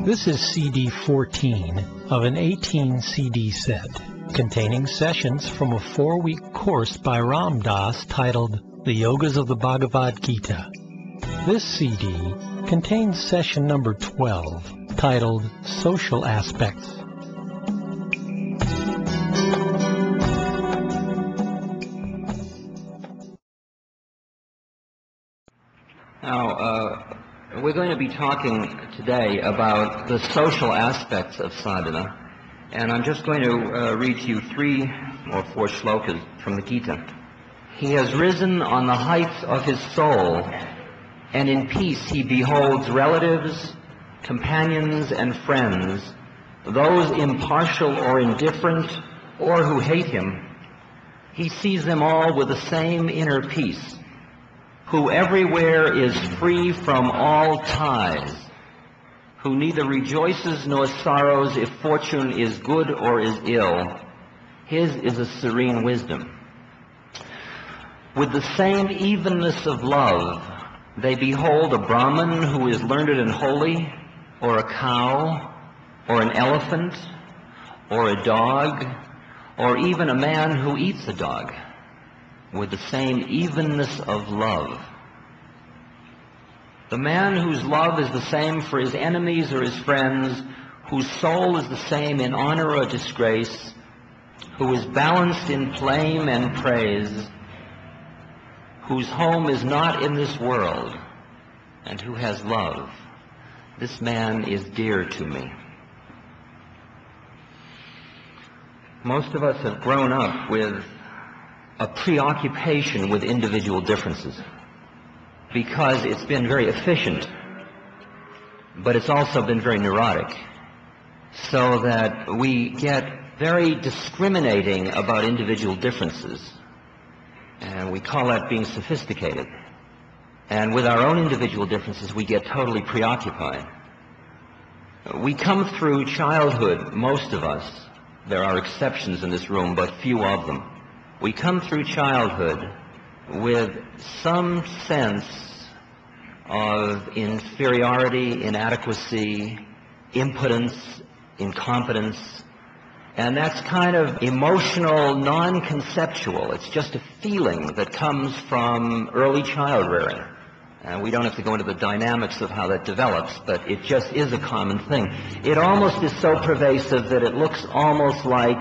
This is CD 14 of an 18 CD set containing sessions from a 4-week course by Ram Dass titled The Yogas of the Bhagavad Gita. This CD contains session number 12 titled Social Aspects. Now, we're going to be talking today about the social aspects of sadhana, and I'm just going to read to you 3 or 4 shlokas from the Gita. He has risen on the heights of his soul, and in peace he beholds relatives, companions, and friends, those impartial or indifferent, or who hate him. He sees them all with the same inner peace, who everywhere is free from all ties, who neither rejoices nor sorrows if fortune is good or is ill. His is a serene wisdom. With the same evenness of love, they behold a Brahmin who is learned and holy, or a cow, or an elephant, or a dog, or even a man who eats a dog, with the same evenness of love. The man whose love is the same for his enemies or his friends, whose soul is the same in honor or disgrace, who is balanced in blame and praise, whose home is not in this world, and who has love, this man is dear to me. Most of us have grown up with a preoccupation with individual differences because it's been very efficient, but it's also been very neurotic, so that we get very discriminating about individual differences, and we call that being sophisticated. And with our own individual differences, we get totally preoccupied. We come through childhood, most of us, there are exceptions in this room, but few of them. We come through childhood with some sense of inferiority, inadequacy, impotence, incompetence, and that's kind of emotional, non-conceptual. It's just a feeling that comes from early child rearing. And we don't have to go into the dynamics of how that develops, but it just is a common thing. It almost is so pervasive that it looks almost like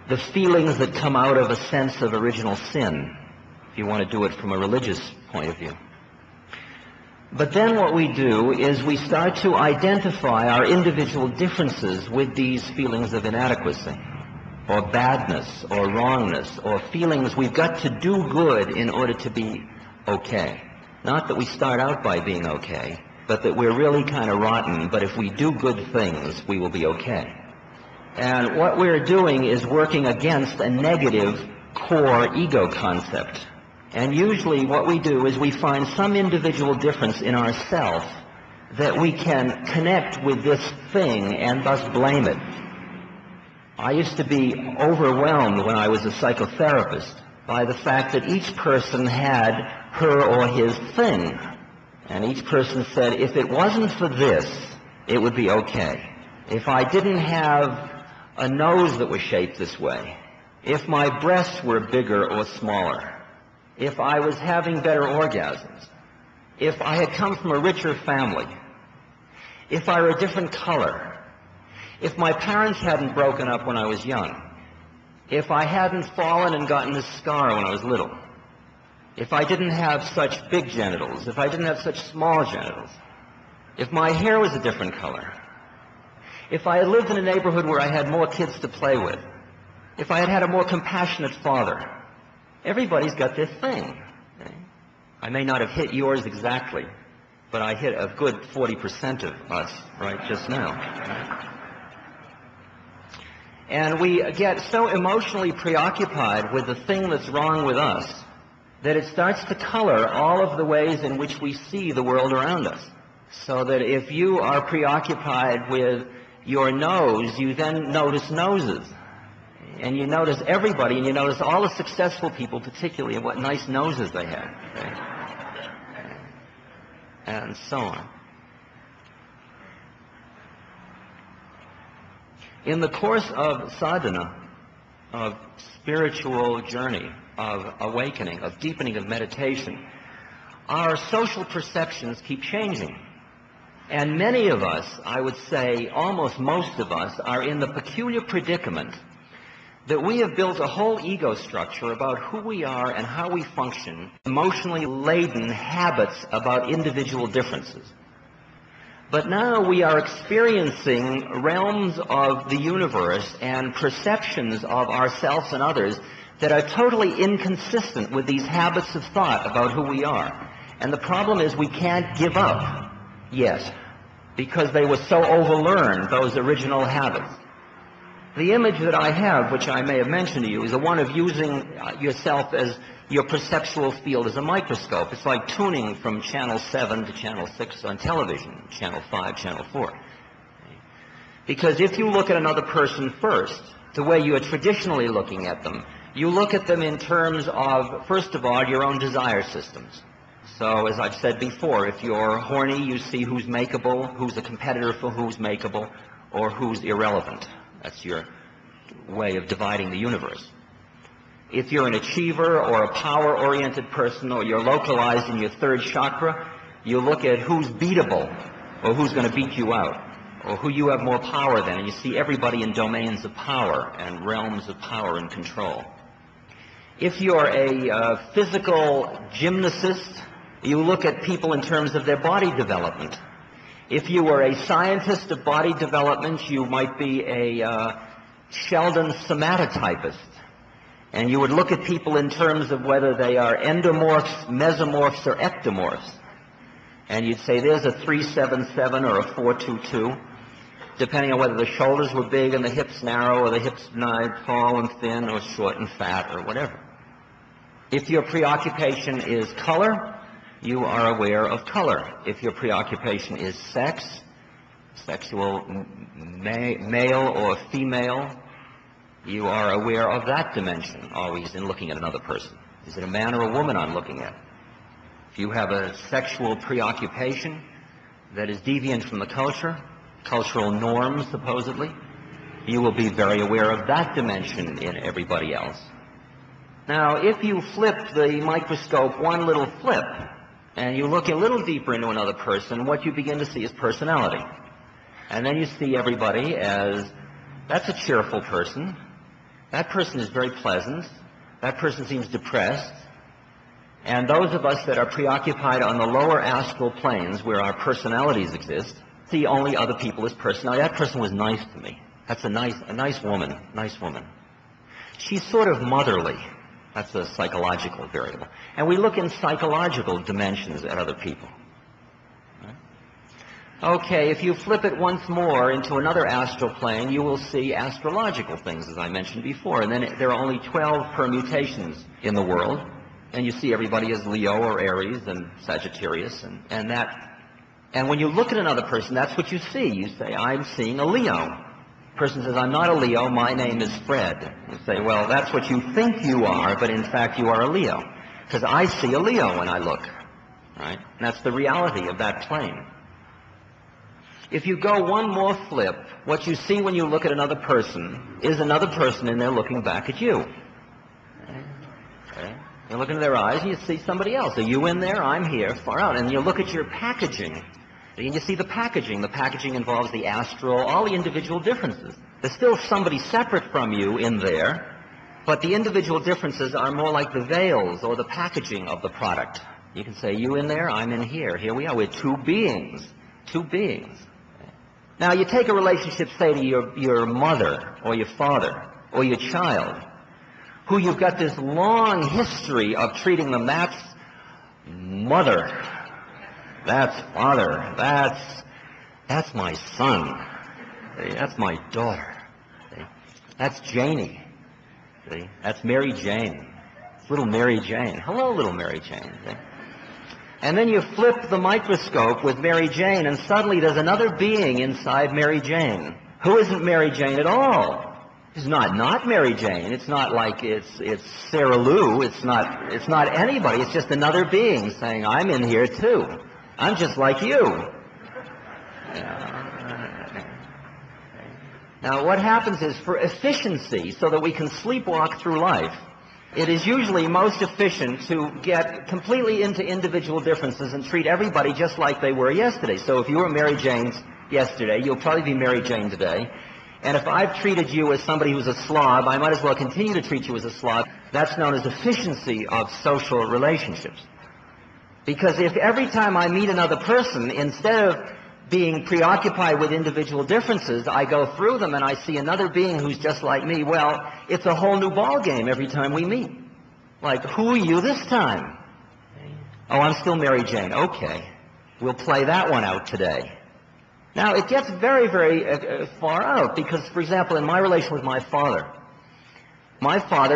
the feelings that come out of a sense of original sin, if you want to do it from a religious point of view. But then what we do is we start to identify our individual differences with these feelings of inadequacy, or badness, or wrongness, or feelings we've got to do good in order to be okay. Not that we start out by being okay, but that we're really kind of rotten, but if we do good things, we will be okay. And what we're doing is working against a negative core ego concept. And usually what we do is we find some individual difference in ourselves that we can connect with this thing and thus blame it. I used to be overwhelmed when I was a psychotherapist by the fact that each person had her or his thing. And each person said, if it wasn't for this, it would be okay. If I didn't have a nose that was shaped this way, if my breasts were bigger or smaller, if I was having better orgasms, if I had come from a richer family, if I were a different color, if my parents hadn't broken up when I was young, if I hadn't fallen and gotten a scar when I was little, if I didn't have such big genitals, if I didn't have such small genitals, if my hair was a different color, if I had lived in a neighborhood where I had more kids to play with, if I had had a more compassionate father. Everybody's got their thing. Okay? I may not have hit yours exactly, but I hit a good 40% of us right just now. And we get so emotionally preoccupied with the thing that's wrong with us that it starts to color all of the ways in which we see the world around us. So that if you are preoccupied with your nose, you then notice noses. And you notice everybody, and you notice all the successful people, particularly, and what nice noses they have. Okay? and so on. In the course of sadhana, of spiritual journey, of awakening, of deepening of meditation, our social perceptions keep changing. And many of us, I would say almost most of us, are in the peculiar predicament that we have built a whole ego structure about who we are and how we function, emotionally laden habits about individual differences. But now we are experiencing realms of the universe and perceptions of ourselves and others that are totally inconsistent with these habits of thought about who we are. And the problem is we can't give up yet, because they were so overlearned, those original habits. The image that I have, which I may have mentioned to you, is the one of using yourself as your perceptual field as a microscope. It's like tuning from channel 7 to channel 6 on television, channel 5, channel 4. Because if you look at another person first, the way you are traditionally looking at them, you look at them in terms of, first of all, your own desire systems. So, as I've said before, if you're horny, you see who's makeable, who's a competitor for who's makeable, or who's irrelevant. That's your way of dividing the universe. If you're an achiever or a power-oriented person, or you're localized in your third chakra, you look at who's beatable, or who's going to beat you out, or who you have more power than, and you see everybody in domains of power and realms of power and control. If you're a physical gymnast, you look at people in terms of their body development. If you were a scientist of body development, you might be a Sheldon somatotypist. And you would look at people in terms of whether they are endomorphs, mesomorphs, or ectomorphs. And you'd say there's a 377 or a 422, depending on whether the shoulders were big and the hips narrow, or the hips tall and thin, or short and fat, or whatever. If your preoccupation is color, you are aware of color. If your preoccupation is sex, sexual male or female, you are aware of that dimension always in looking at another person. Is it a man or a woman I'm looking at? If you have a sexual preoccupation that is deviant from the culture, cultural norms supposedly, you will be very aware of that dimension in everybody else. Now, if you flip the microscope one little flip, and you look a little deeper into another person, what you begin to see is personality. And then you see everybody as, that's a cheerful person, that person is very pleasant, that person seems depressed, and those of us that are preoccupied on the lower astral planes where our personalities exist, see only other people as personality. That person was nice to me. That's a nice woman. She's sort of motherly. That's a psychological variable. And we look in psychological dimensions at other people. Okay, if you flip it once more into another astral plane, you will see astrological things, as I mentioned before. And then there are only 12 permutations in the world. And you see everybody as Leo or Aries and Sagittarius. And when you look at another person, that's what you see. You say, I'm seeing a Leo. Person says, I'm not a Leo, my name is Fred. You say, well, that's what you think you are, but in fact you are a Leo. Because I see a Leo when I look. Right? And that's the reality of that plane. If you go one more flip, what you see when you look at another person is another person in there looking back at you. Okay? You look into their eyes and you see somebody else. Are you in there? I'm here, far out. And you look at your packaging. And you see the packaging. The packaging involves the astral, all the individual differences. There's still somebody separate from you in there, but the individual differences are more like the veils or the packaging of the product. You can say, you in there, I'm in here. Here we are. We're two beings. Two beings. Now, you take a relationship, say, to your mother or your father or your child, who you've got this long history of treating them, that's mother. That's father. That's my son. See? That's my daughter. See? That's Janie. See? That's Mary Jane. It's little Mary Jane. Hello, little Mary Jane. See? And then you flip the microscope with Mary Jane, and suddenly there's another being inside Mary Jane, who isn't Mary Jane at all. It's not Mary Jane. It's not like it's Sarah Lou. It's not anybody. It's just another being saying, I'm in here too. I'm just like you. Now, what happens is, for efficiency, so that we can sleepwalk through life, it is usually most efficient to get completely into individual differences and treat everybody just like they were yesterday. So if you were Mary Jane yesterday, you'll probably be Mary Jane today. And if I've treated you as somebody who's a slob, I might as well continue to treat you as a slob. That's known as efficiency of social relationships. Because if every time I meet another person, instead of being preoccupied with individual differences, I go through them and I see another being who's just like me, well, it's a whole new ball game every time we meet. Like, who are you this time? Oh, I'm still Mary Jane. Okay, we'll play that one out today. Now, it gets very, very far out because, for example, in my relation with my father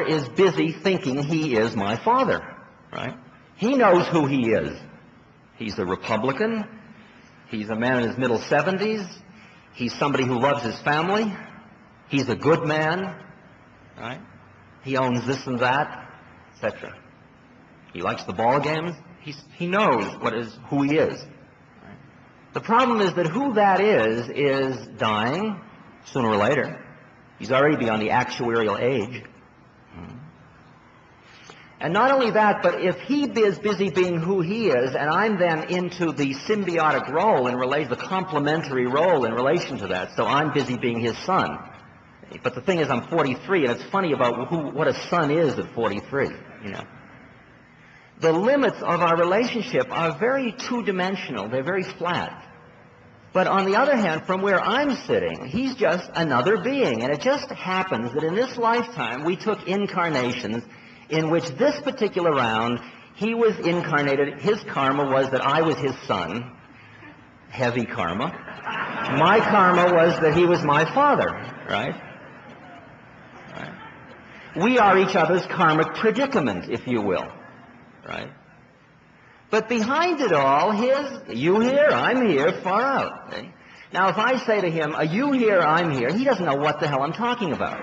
is busy thinking he is my father, right? He knows who he is. He's a Republican. He's a man in his middle 70s. He's somebody who loves his family. He's a good man, right? He owns this and that, etc. He likes the ball games. He knows who he is. Right? The problem is that who that is dying sooner or later. He's already beyond the actuarial age. And not only that, but if he is busy being who he is, and I'm then into the symbiotic role the complementary role in relation to that, so I'm busy being his son. But the thing is, I'm 43, and it's funny about what a son is at 43, you know. The limits of our relationship are very two-dimensional. They're very flat. But on the other hand, from where I'm sitting, he's just another being. And it just happens that in this lifetime, we took incarnations in which this particular round, he was incarnated. His karma was that I was his son. Heavy karma. My karma was that he was my father, right? We are each other's karmic predicament, if you will, right? But behind it all, you here, I'm here, far out. See? Now, if I say to him, are you here, I'm here, he doesn't know what the hell I'm talking about.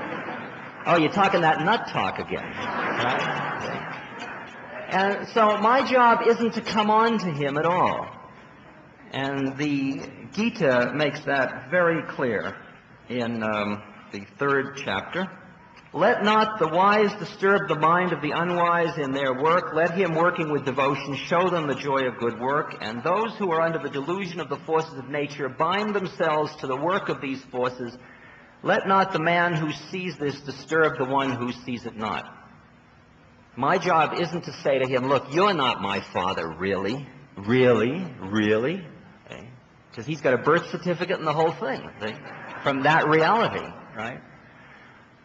Oh, you're talking that nut talk again. Right? And so my job isn't to come on to him at all. And the Gita makes that very clear in the 3rd chapter. Let not the wise disturb the mind of the unwise in their work. Let him working with devotion show them the joy of good work. And those who are under the delusion of the forces of nature bind themselves to the work of these forces. Let not the man who sees this disturb the one who sees it not. My job isn't to say to him, look, you're not my father, really, really, because he's got a birth certificate and the whole thing, see? From that reality, right?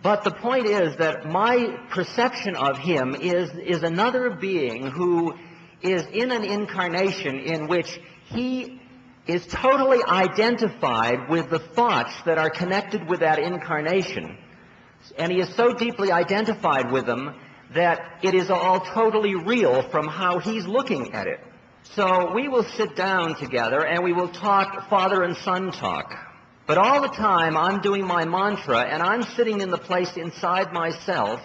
But the point is that my perception of him is another being who is in an incarnation in which he is totally identified with the thoughts that are connected with that incarnation. And he is so deeply identified with them that it is all totally real from how he's looking at it. So we will sit down together and we will talk father and son talk. But all the time I'm doing my mantra and I'm sitting in the place inside myself,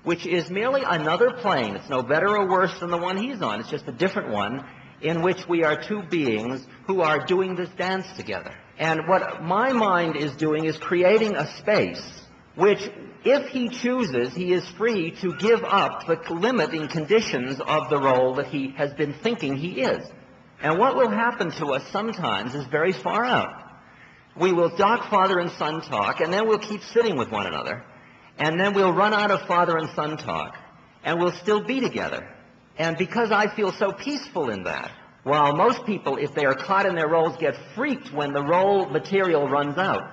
which is merely another plane. It's no better or worse than the one he's on. It's just a different one, in which we are two beings who are doing this dance together. And what my mind is doing is creating a space which, if he chooses, he is free to give up the limiting conditions of the role that he has been thinking he is. And what will happen to us sometimes is very far out. We will talk father and son talk, and then we'll keep sitting with one another. And then we'll run out of father and son talk, and we'll still be together. And because I feel so peaceful in that, while most people, if they are caught in their roles, get freaked when the role material runs out,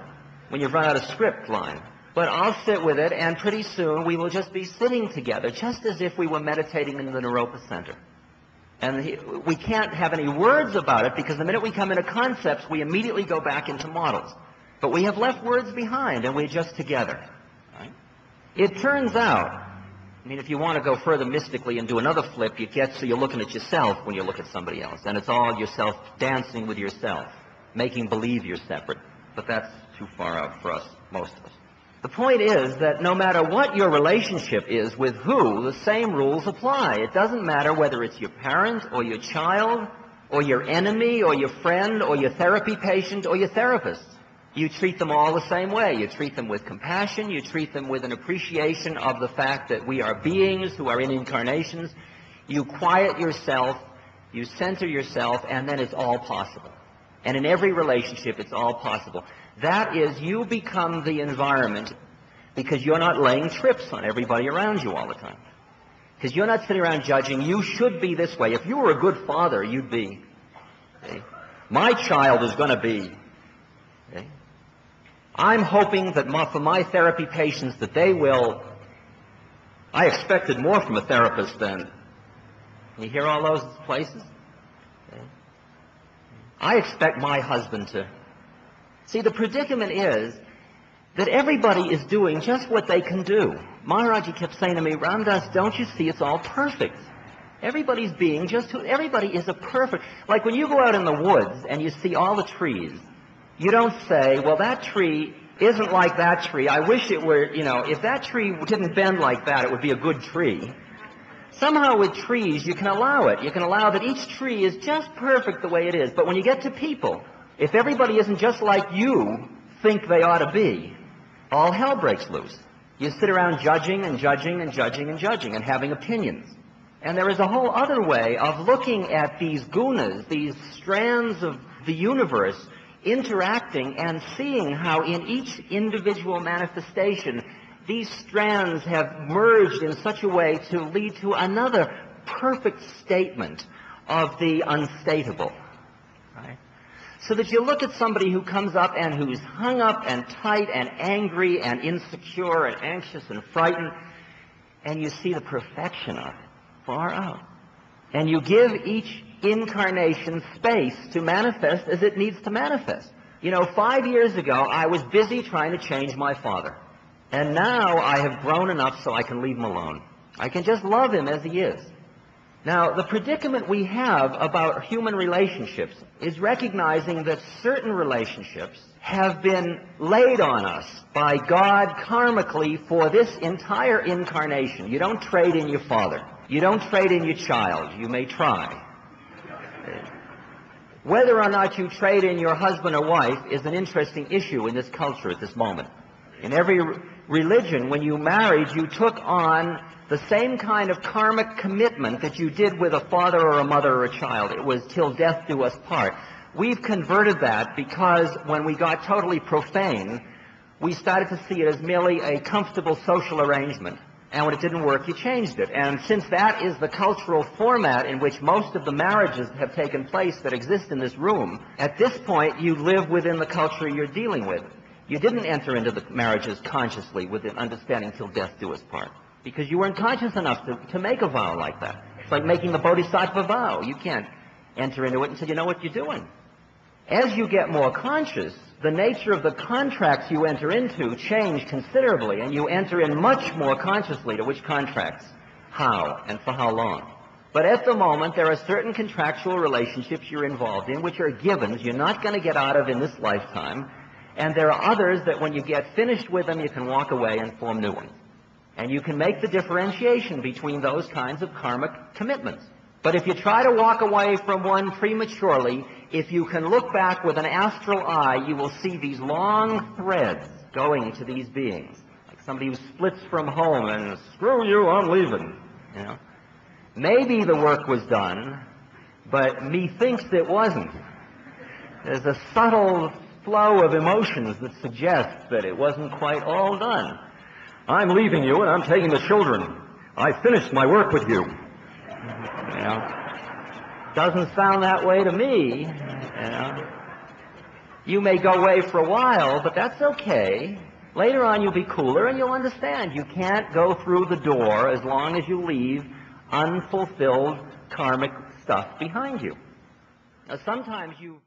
when you've run out of script line. But I'll sit with it, and pretty soon we will just be sitting together, just as if we were meditating in the Naropa Center. And we can't have any words about it, because the minute we come into concepts, we immediately go back into models. But we have left words behind, and we're just together. Right? It turns out, I mean, if you want to go further mystically and do another flip, you get so you're looking at yourself when you look at somebody else. And it's all yourself dancing with yourself, making believe you're separate. But that's too far out for us, most of us. The point is that no matter what your relationship is with who, the same rules apply. It doesn't matter whether it's your parent or your child or your enemy, or your friend, or your therapy patient, or your therapist. You treat them all the same way. You treat them with compassion. You treat them with an appreciation of the fact that we are beings who are in incarnations. You quiet yourself, you center yourself, and then it's all possible. And in every relationship, it's all possible. That is, you become the environment because you're not laying trips on everybody around you all the time. Because you're not sitting around judging, you should be this way. If you were a good father, you'd be, okay? My child is going to be, okay? I'm hoping that for my therapy patients that they will, I expected more from a therapist than, you hear all those places? Okay? I expect my husband to. See, the predicament is that everybody is doing just what they can do. Maharaji kept saying to me, Ram Dass, don't you see it's all perfect? Everybody's being just who, everybody is a perfect. Like when you go out in the woods and you see all the trees, you don't say, well, that tree isn't like that tree. I wish it were, if that tree didn't bend like that, it would be a good tree. Somehow with trees, you can allow it. You can allow that each tree is just perfect the way it is. But when you get to people, if everybody isn't just like you think they ought to be, all hell breaks loose. You sit around judging and judging and judging and judging and having opinions. And there is a whole other way of looking at these gunas, these strands of the universe, interacting and seeing how in each individual manifestation these strands have merged in such a way to lead to another perfect statement of the unstatable. Right? So that you look at somebody who comes up and who's hung up and tight and angry and insecure and anxious and frightened, and you see the perfection of it far out. And you give each incarnation space to manifest as it needs to manifest. 5 years ago, I was busy trying to change my father. And now I have grown enough so I can leave him alone. I can just love him as he is. Now, the predicament we have about human relationships is recognizing that certain relationships have been laid on us by God karmically for this entire incarnation. You don't trade in your father. You don't trade in your child. You may try. Whether or not you trade in your husband or wife is an interesting issue in this culture at this moment. In every religion, when you married, you took on the same kind of karmic commitment that you did with a father or a mother or a child. It was till death do us part. We've converted that because when we got totally profane, we started to see it as merely a comfortable social arrangement. And when it didn't work, you changed it. And since that is the cultural format in which most of the marriages have taken place that exist in this room, at this point you live within the culture you're dealing with. You didn't enter into the marriages consciously with an understanding till death do us part, because you weren't conscious enough to make a vow like that. It's like making the bodhisattva vow. You can't enter into it until you know what you're doing. As you get more conscious, the nature of the contracts you enter into change considerably, and you enter in much more consciously to which contracts, how, and for how long. But at the moment, there are certain contractual relationships you're involved in, which are givens you're not going to get out of in this lifetime, and there are others that when you get finished with them, you can walk away and form new ones. And you can make the differentiation between those kinds of karmic commitments. But if you try to walk away from one prematurely, if you can look back with an astral eye, you will see these long threads going to these beings. Like somebody who splits from home and, screw you, I'm leaving. Maybe the work was done, but methinks it wasn't. There's a subtle flow of emotions that suggests that it wasn't quite all done. I'm leaving you and I'm taking the children. I finished my work with you. Doesn't sound that way to me. You may go away for a while, but that's okay. Later on you'll be cooler and you'll understand. You can't go through the door as long as you leave unfulfilled karmic stuff behind you. Now sometimes you